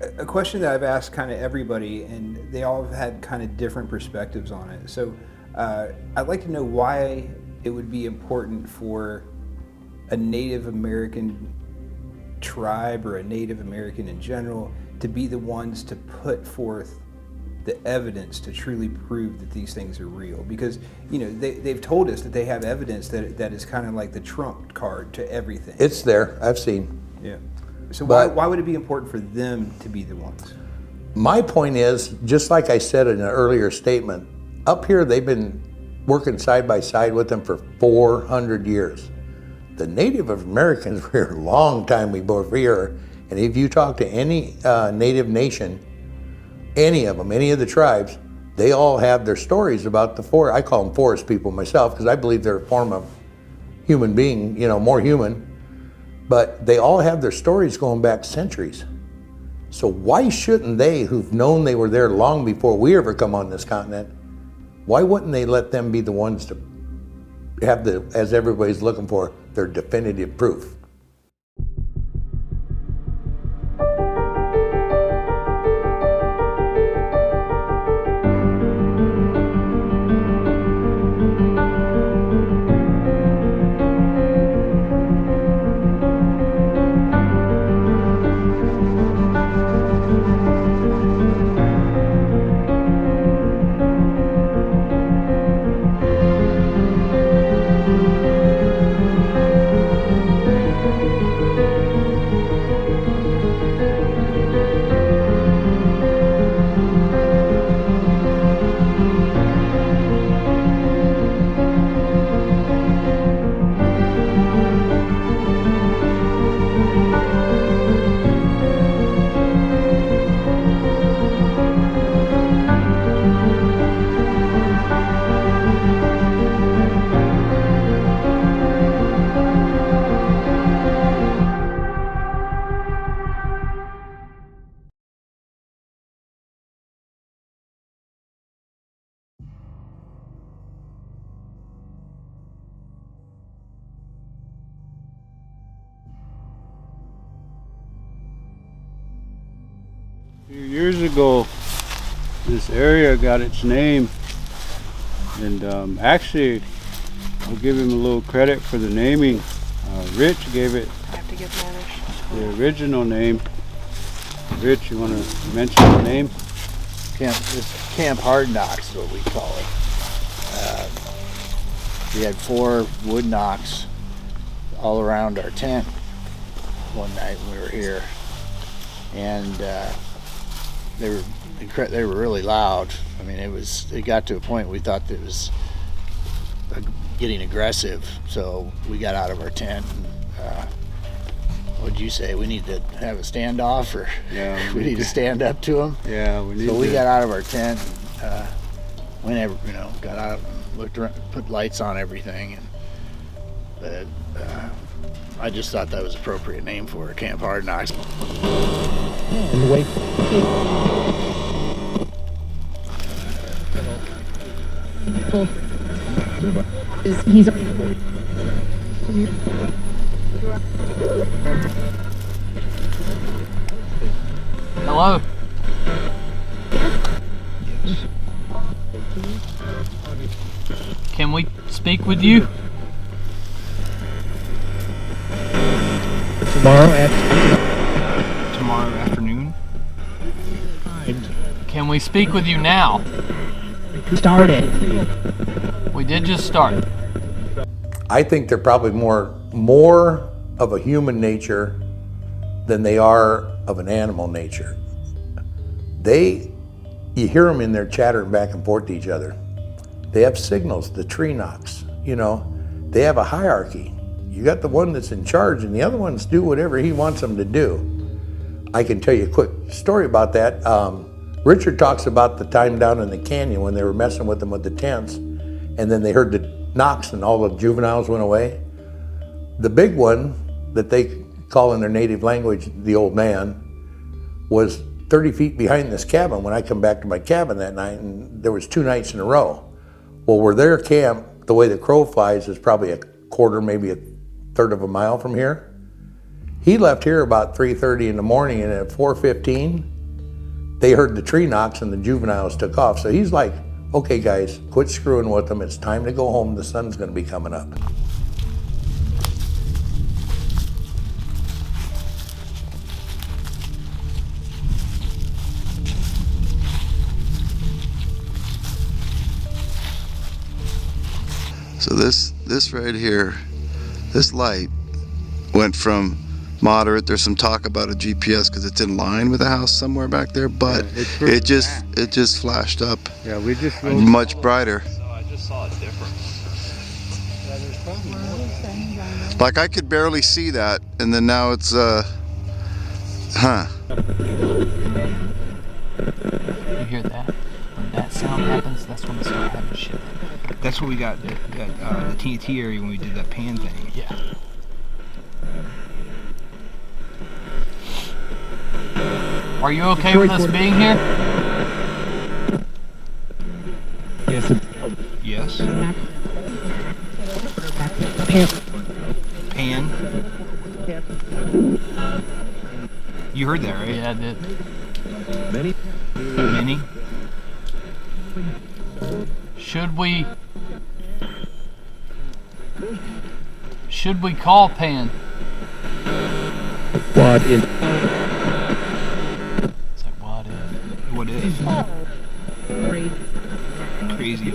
a question that I've asked kind of everybody, and they all have had kind of different perspectives on it. So I'd like to know why it would be important for a Native American tribe or a Native American in general to be the ones to put forth the evidence to truly prove that these things are real. Because, you know, they've told us that they have evidence that is kind of like the trump card to everything. It's there. I've seen. Yeah. So why would it be important for them to be the ones? My point is, just like I said in an earlier statement, up here they've been working side by side with them for 400 years. The Native Americans were here a long time before here, and if you talk to any Native nation, any of them, any of the tribes, they all have their stories about the forest. I call them forest people myself because I believe they're a form of human being, you know, more human. But they all have their stories going back centuries. So why shouldn't they, who've known they were there long before we ever come on this continent, why wouldn't they let them be the ones to have the, as everybody's looking for, their definitive proof? A few years ago, this area got its name, and actually, I'll give him a little credit for the naming. Rich gave it the original name. Rich, you want to mention the name? It's Camp Hard Knocks is what we call it. We had 4 wood knocks all around our tent one night when we were here, and they were really loud. I mean, it got to a point we thought that it was getting aggressive, so we got out of our tent. And, what'd you say? We need to have a standoff, or Yeah, we need to stand up to them? Yeah, we need So we to. got out of our tent, and, whenever, got out and looked around, put lights on everything, and I just thought that was an appropriate name for it, Camp Hard Knocks. He's Hello? Can we speak with you? Tomorrow afternoon? Can we speak with you now? started. We did just start. I think they're probably more of a human nature than they are of an animal nature. You hear them in there chattering back and forth to each other. They have signals, the tree knocks, they have a hierarchy. You got the one that's in charge and the other ones do whatever he wants them to do. I can tell you a quick story about that. Richard talks about the time down in the canyon when they were messing with them with the tents, and then they heard the knocks and all the juveniles went away. The big one that they call in their native language the old man was 30 feet behind this cabin when I come back to my cabin that night, and there was 2 nights in a row. Well, where their camp, the way the crow flies, is probably a quarter, maybe a third of a mile from here. He left here about 3:30 in the morning, and at 4:15, they heard the tree knocks and the juveniles took off. So he's like, okay guys, quit screwing with them. It's time to go home. The sun's gonna be coming up. So this right here, this light went from moderate. There's some talk about a GPS because it's in line with a house somewhere back there, but Yeah, it just flashed up Yeah, we just much brighter. So I just saw a difference. Like I could barely see that, and then now it's You hear that? When that sound happens, that's when they start having shit. That's what we got at the TNT area when we did that pan thing. Yeah. Are you okay with us being here? Yes. Pan. You heard that, right? Yeah, I did. Many. Should we call Pan? What is? It's like, what if? What if? Crazy.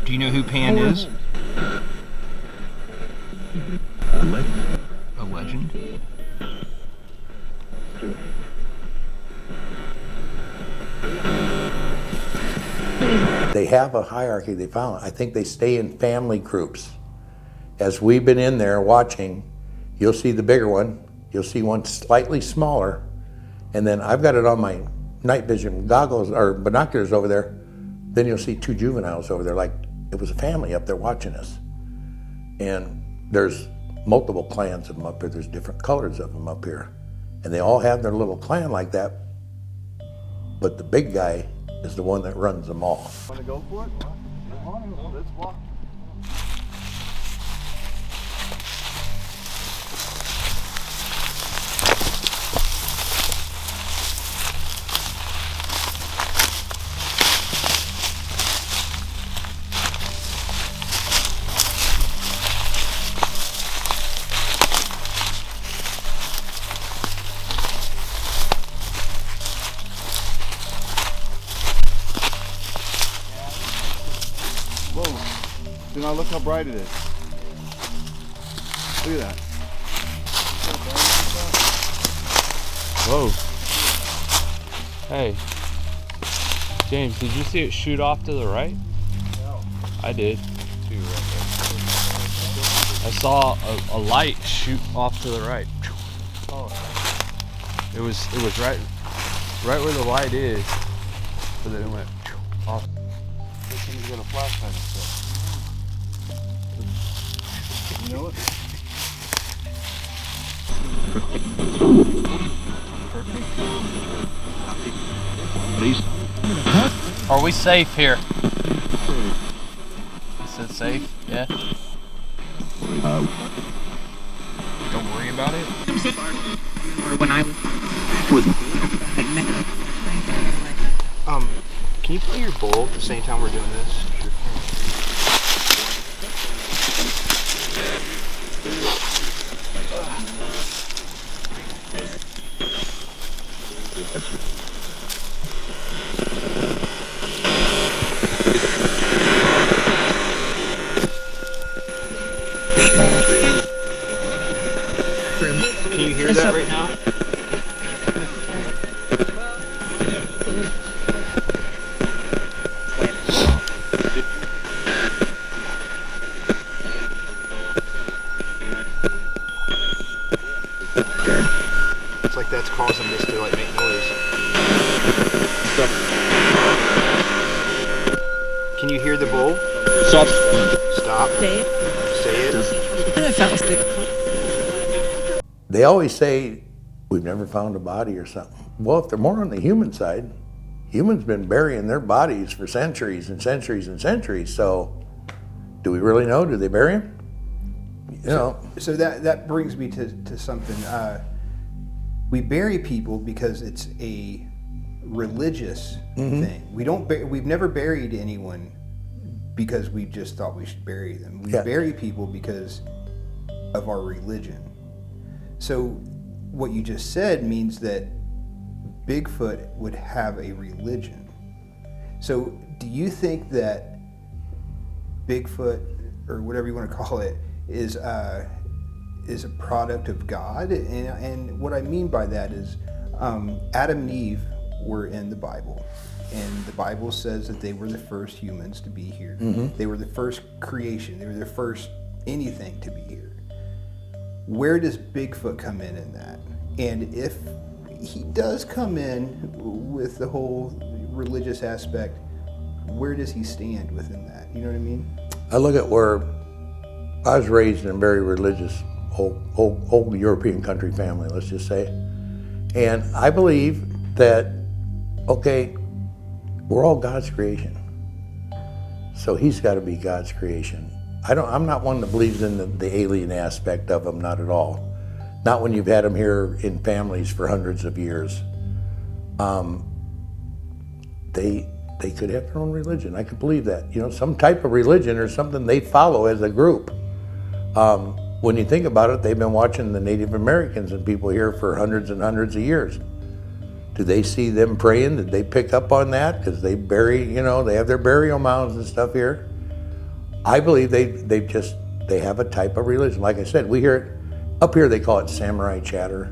Do you know who Pan is? A legend? They have a hierarchy they found. I think they stay in family groups. As we've been in there watching, you'll see the bigger one, you'll see one slightly smaller, and then I've got it on my night vision goggles or binoculars over there, then you'll see two juveniles over there, like it was a family up there watching us. And there's multiple clans of them up here, there's different colors of them up here. And they all have their little clan like that, but the big guy is the one that runs them all. Want to go for it? Let's walk. Do not look how bright it is. Look at that. Whoa. Hey. James, did you see it shoot off to the right? No. I did. I saw a light shoot off to the right. Oh. It was right where the light is, but then it went off. This thing's got a flashlight and stuff. You know it? Are we safe here? Is it safe? Yeah. Don't worry about it. When I was Can you play your bowl at the same time we're doing this? Can you hear that right now? It's like that's causing this to like make noise. Can you hear the bull? Stop. Stop. Say it. They always say, we've never found a body or something. Well, if they're more on the human side, humans been burying their bodies for centuries and centuries and centuries. So do we really know? Do they bury them? So that brings me to something. We bury people because it's a religious thing. We've never buried anyone because we just thought we should bury them. We bury people because of our religion. So what you just said means that Bigfoot would have a religion. So do you think that Bigfoot, or whatever you want to call it, is a product of God? And what I mean by that is Adam and Eve were in the Bible, and the Bible says that they were the first humans to be here. They were the first creation. They were the first anything to be here. Where does Bigfoot come in that? And if he does come in with the whole religious aspect, where does he stand within that? You know what I mean? I look at where I was raised in a very religious, old European country family, let's just say. And I believe that, okay, we're all God's creation. So he's got to be God's creation. I'm not one that believes in the alien aspect of him, not at all. Not when you've had them here in families for hundreds of years. They could have their own religion. I could believe that. Some type of religion or something they follow as a group. When you think about it, they've been watching the Native Americans and people here for hundreds and hundreds of years. Do they see them praying? Did they pick up on that? Because they bury, they have their burial mounds and stuff here. I believe they have a type of religion. Like I said, we hear it. Up here they call it samurai chatter,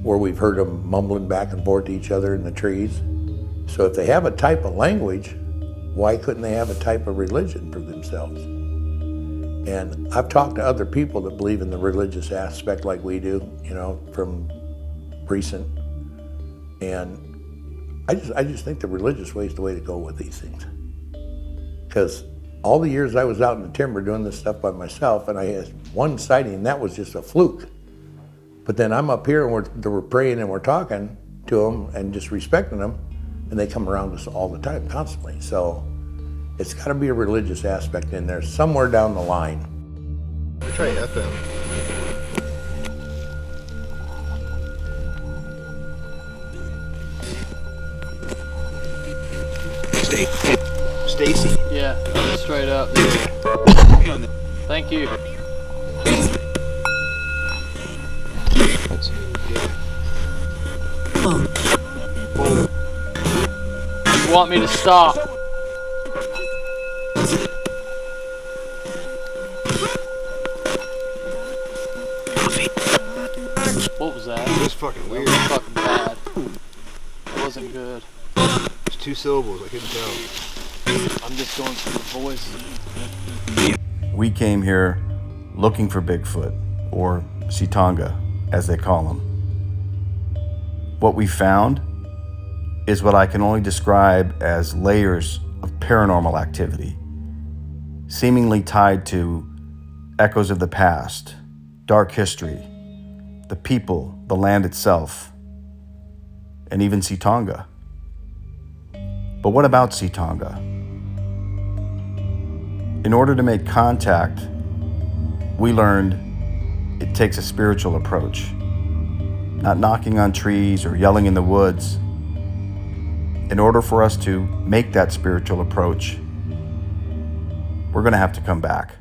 where we've heard them mumbling back and forth to each other in the trees. So if they have a type of language, why couldn't they have a type of religion for themselves? And I've talked to other people that believe in the religious aspect like we do, from recent. And I just think the religious way is the way to go with these things. Because all the years I was out in the timber doing this stuff by myself, and I had one sighting, and that was just a fluke. But then I'm up here, and we're praying, and we're talking to them, and just respecting them, and they come around us all the time, constantly. So it's got to be a religious aspect in there somewhere down the line. Try FM. Stacy. Yeah, straight up. Thank you. You want me to stop? What was that? It was fucking weird. It was fucking bad. It wasn't good. It's 2 syllables, I couldn't tell. I'm just going through the voice. We came here looking for Bigfoot, or Ci'Tonga, as they call him. What we found is what I can only describe as layers of paranormal activity, seemingly tied to echoes of the past, dark history, the people, the land itself, and even Ci'Tonga. But what about Ci'Tonga? In order to make contact, we learned it takes a spiritual approach, not knocking on trees or yelling in the woods. In order for us to make that spiritual approach, we're going to have to come back.